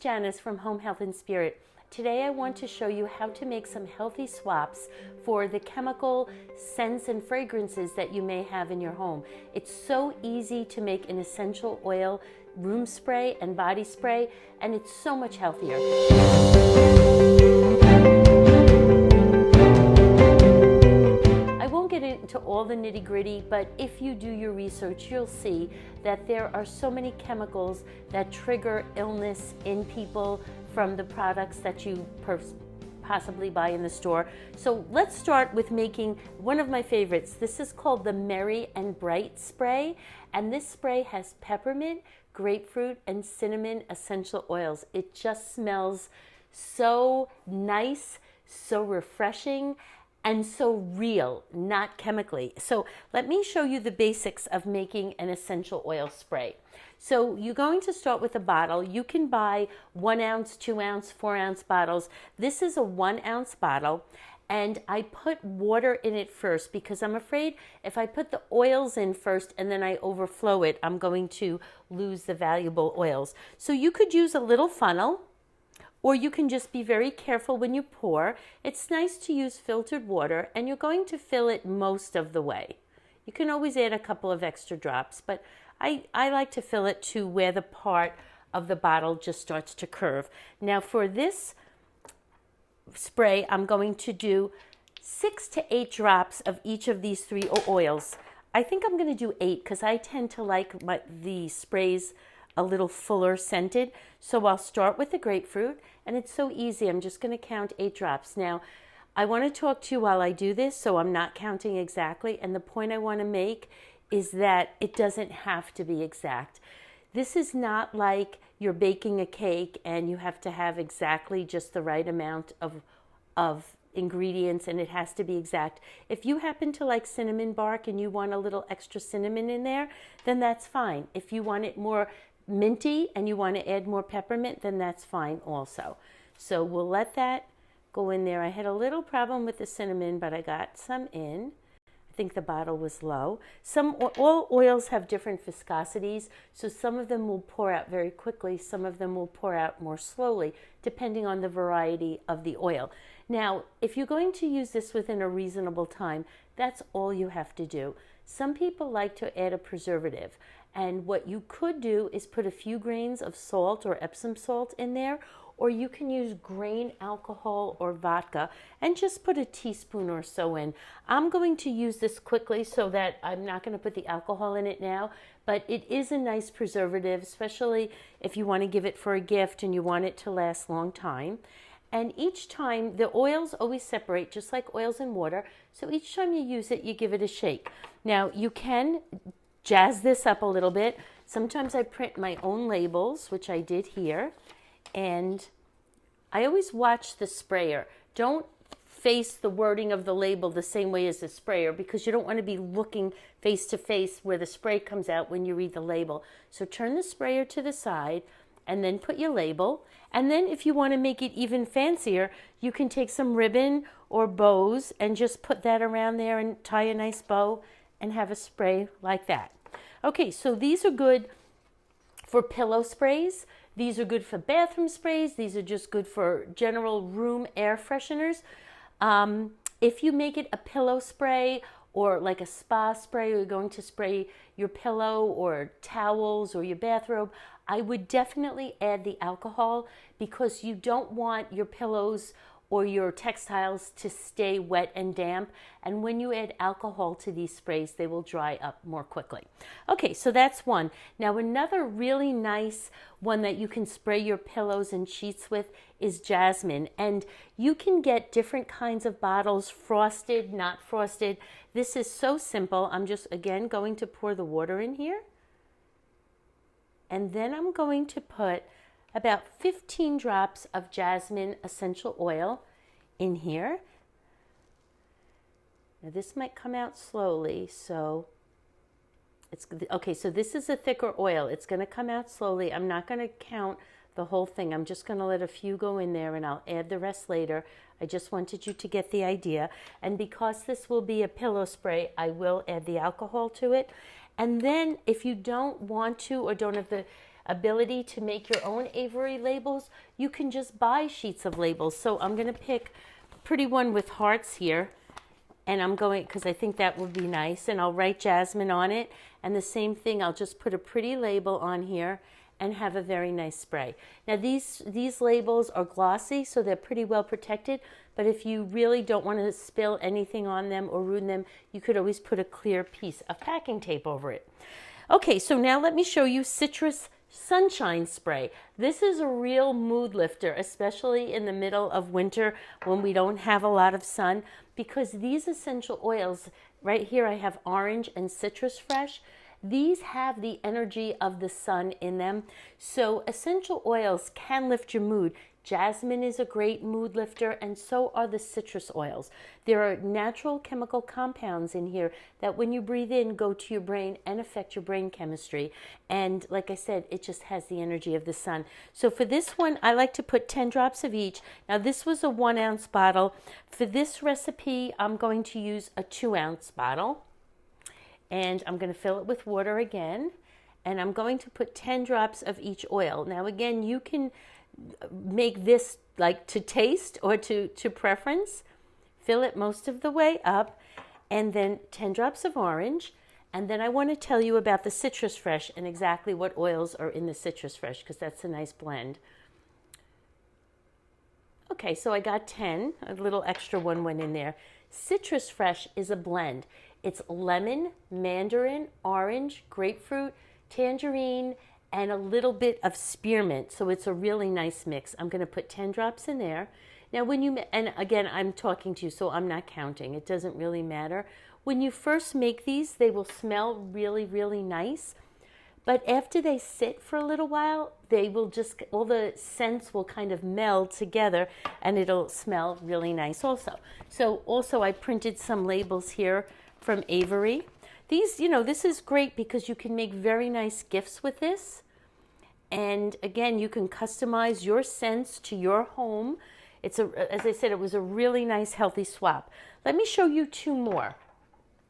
Janice from Home Health and Spirit. Today I want to show you how to make some healthy swaps for the chemical scents and fragrances that you may have in your home. It's so easy to make an essential oil room spray and body spray, and it's so much healthier. I won't get into all the nitty-gritty, but if you do your research, you'll see that there are so many chemicals that trigger illness in people from the products that you possibly buy in the store. So let's start with making one of my favorites. This is called the Merry and Bright spray, and this spray has peppermint, grapefruit, and cinnamon essential oils. It just smells so nice, so refreshing, and so real, not chemically. So let me show you the basics of making an essential oil spray. So you're going to start with a bottle. You can buy 1 ounce, 2 ounce, 4 ounce bottles. This is a 1 ounce bottle, and I put water in it first because I'm afraid if I put the oils in first and then I overflow it, I'm going to lose the valuable oils. So you could use a little funnel, or you can just be very careful when you pour. It's nice to use filtered water, and you're going to fill it most of the way. You can always add a couple of extra drops, but I like to fill it to where the part of the bottle just starts to curve. Now for this spray, I'm going to do 6 to 8 drops of each of these 3 oils. I think I'm going to do 8 because I tend to like the sprays a little fuller scented. So I'll start with the grapefruit, and it's so easy. I'm just going to count 8 drops. Now, I want to talk to you while I do this, so I'm not counting exactly. And the point I want to make is that it doesn't have to be exact. This is not like you're baking a cake and you have to have exactly just the right amount of ingredients, and it has to be exact. If you happen to like cinnamon bark and you want a little extra cinnamon in there, then that's fine. If you want it more minty and you want to add more peppermint, then that's fine also. So we'll let that go in there. I had a little problem with the cinnamon, but I got some in. I think the bottle was low. All oils have different viscosities, so some of them will pour out very quickly, some of them will pour out more slowly, depending on the variety of the oil. Now, if you're going to use this within a reasonable time, that's all you have to do. Some people like to add a preservative, and what you could do is put a few grains of salt or Epsom salt in there, or you can use grain alcohol or vodka and just put a teaspoon or so in. I'm going to use this quickly so that I'm not going to put the alcohol in it now, but it is a nice preservative, especially if you want to give it for a gift and you want it to last a long time. And each time, the oils always separate, just like oils and water, so each time you use it, you give it a shake. Now, you can jazz this up a little bit. Sometimes I print my own labels, which I did here. And I always watch the sprayer. Don't face the wording of the label the same way as the sprayer, because you don't want to be looking face to face where the spray comes out when you read the label. So turn the sprayer to the side and then put your label. And then if you want to make it even fancier, you can take some ribbon or bows and just put that around there and tie a nice bow and have a spray like that. Okay, so these are good for pillow sprays. These are good for bathroom sprays. These are just good for general room air fresheners. If you make it a pillow spray or like a spa spray, or you're going to spray your pillow or towels or your bathrobe, I would definitely add the alcohol, because you don't want your pillows or your textiles to stay wet and damp. And when you add alcohol to these sprays, they will dry up more quickly. Okay, so that's one. Now another really nice one that you can spray your pillows and sheets with is Jasmine. And you can get different kinds of bottles, frosted, not frosted. This is so simple. I'm just, again, going to pour the water in here. And then I'm going to put about 15 drops of jasmine essential oil in here. Now this might come out slowly, so it's okay. So this is a thicker oil. It's going to come out slowly. I'm not going to count the whole thing. I'm just going to let a few go in there, and I'll add the rest later. I just wanted you to get the idea. And because this will be a pillow spray, I will add the alcohol to it. And then if you don't want to or don't have the ability to make your own Avery labels, you can just buy sheets of labels. So I'm going to pick a pretty one with hearts here. And I'm going, because I think that would be nice, and I'll write Jasmine on it. And the same thing, I'll just put a pretty label on here and have a very nice spray. Now these labels are glossy, so they're pretty well protected, but if you really don't want to spill anything on them or ruin them, you could always put a clear piece of packing tape over it. Okay, so now let me show you Citrus Sunshine Spray. This is a real mood lifter, especially in the middle of winter when we don't have a lot of sun, because these essential oils, right here I have orange and citrus fresh, these have the energy of the sun in them. So essential oils can lift your mood. Jasmine is a great mood lifter, and so are the citrus oils. There are natural chemical compounds in here that when you breathe in go to your brain and affect your brain chemistry. And like I said, it just has the energy of the sun. So for this one, I like to put 10 drops of each. Now this was a 1 ounce bottle. For this recipe, I'm going to use a 2 ounce bottle. And I'm going to fill it with water again. And I'm going to put 10 drops of each oil. Now again, you can make this like to taste or to preference. Fill it most of the way up, and then 10 drops of orange. And then I want to tell you about the citrus fresh and exactly what oils are in the citrus fresh, because that's a nice blend. Okay, so I got 10, a little extra one went in there. Citrus fresh is a blend. It's lemon, mandarin, orange, grapefruit, tangerine, and a little bit of spearmint. So it's a really nice mix. I'm going to put 10 drops in there. Now when you, and again, I'm talking to you, so I'm not counting. It doesn't really matter. When you first make these, they will smell really, really nice. But after they sit for a little while, they will just, all the scents will kind of meld together and it'll smell really nice also. So also I printed some labels here from Avery. These, you know, this is great because you can make very nice gifts with this. And again, you can customize your scents to your home. It's a, as I said, it was a really nice, healthy swap. Let me show you 2 more.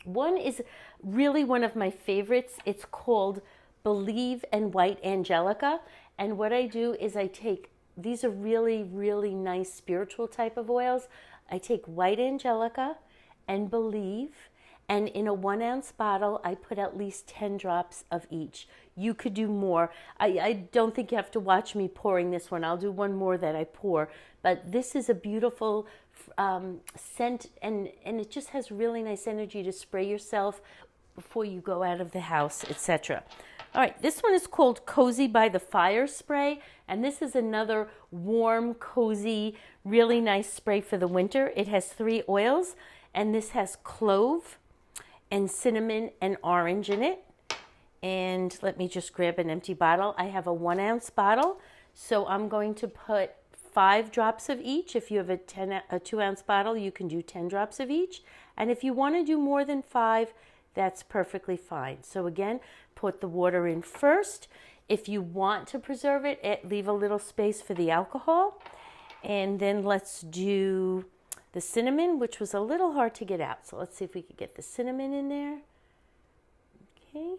One is really one of my favorites. It's called Believe and White Angelica. And what I do is I take, these are really, really nice spiritual type of oils. I take White Angelica and Believe, and in a 1 ounce bottle, I put at least 10 drops of each. You could do more. I don't think you have to watch me pouring this one. I'll do one more that I pour. But this is a beautiful scent, and it just has really nice energy to spray yourself before you go out of the house, etc. All right, this one is called Cozy by the Fire Spray, and this is another warm, cozy, really nice spray for the winter. It has 3 oils, and this has clove and cinnamon and orange in it. And let me just grab an empty bottle. I have a 1 ounce bottle, so I'm going to put 5 drops of each. If you have a 2 ounce bottle, you can do 10 drops of each. And if you want to do more than 5, that's perfectly fine. So again, put the water in first. If you want to preserve it, leave a little space for the alcohol. And then let's do the cinnamon, which was a little hard to get out. So let's see if we could get the cinnamon in there. Okay.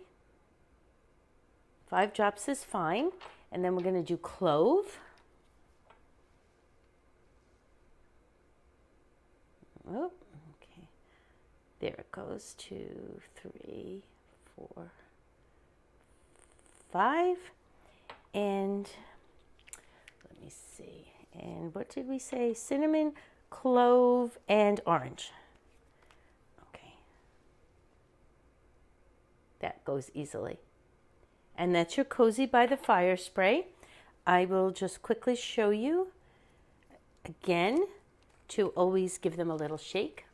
5 drops is fine. And then we're going to do clove. Oh, okay. There it goes. 2, 3, 4, 5. And let me see. And what did we say? Cinnamon, clove, and orange. Okay. That goes easily. And that's your Cozy by the Fire spray. I will just quickly show you again to always give them a little shake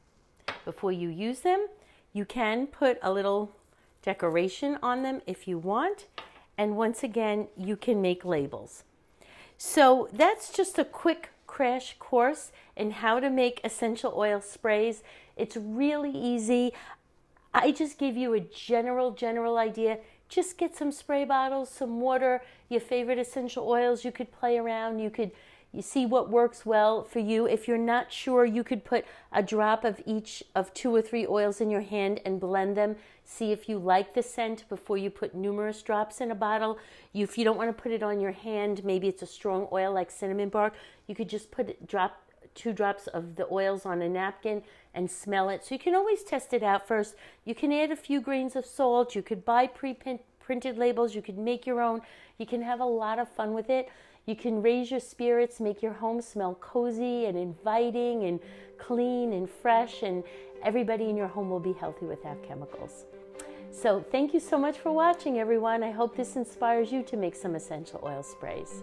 before you use them. You can put a little decoration on them if you want. And once again, you can make labels. So that's just a quick crash course in how to make essential oil sprays. It's really easy. I just gave you a general idea. Just get some spray bottles, some water, your favorite essential oils. You could play around. You could, You see what works well for you. If you're not sure, you could put a drop of each of 2 or 3 oils in your hand and blend them. See if you like the scent before you put numerous drops in a bottle. If you don't want to put it on your hand, maybe it's a strong oil like cinnamon bark, you could just drop 2 drops of the oils on a napkin and smell it. So you can always test it out first. You can add a few grains of salt. You could buy pre-printed labels. You could make your own. You can have a lot of fun with it. You can raise your spirits, make your home smell cozy and inviting and clean and fresh, and everybody in your home will be healthy without chemicals. So thank you so much for watching, everyone. I hope this inspires you to make some essential oil sprays.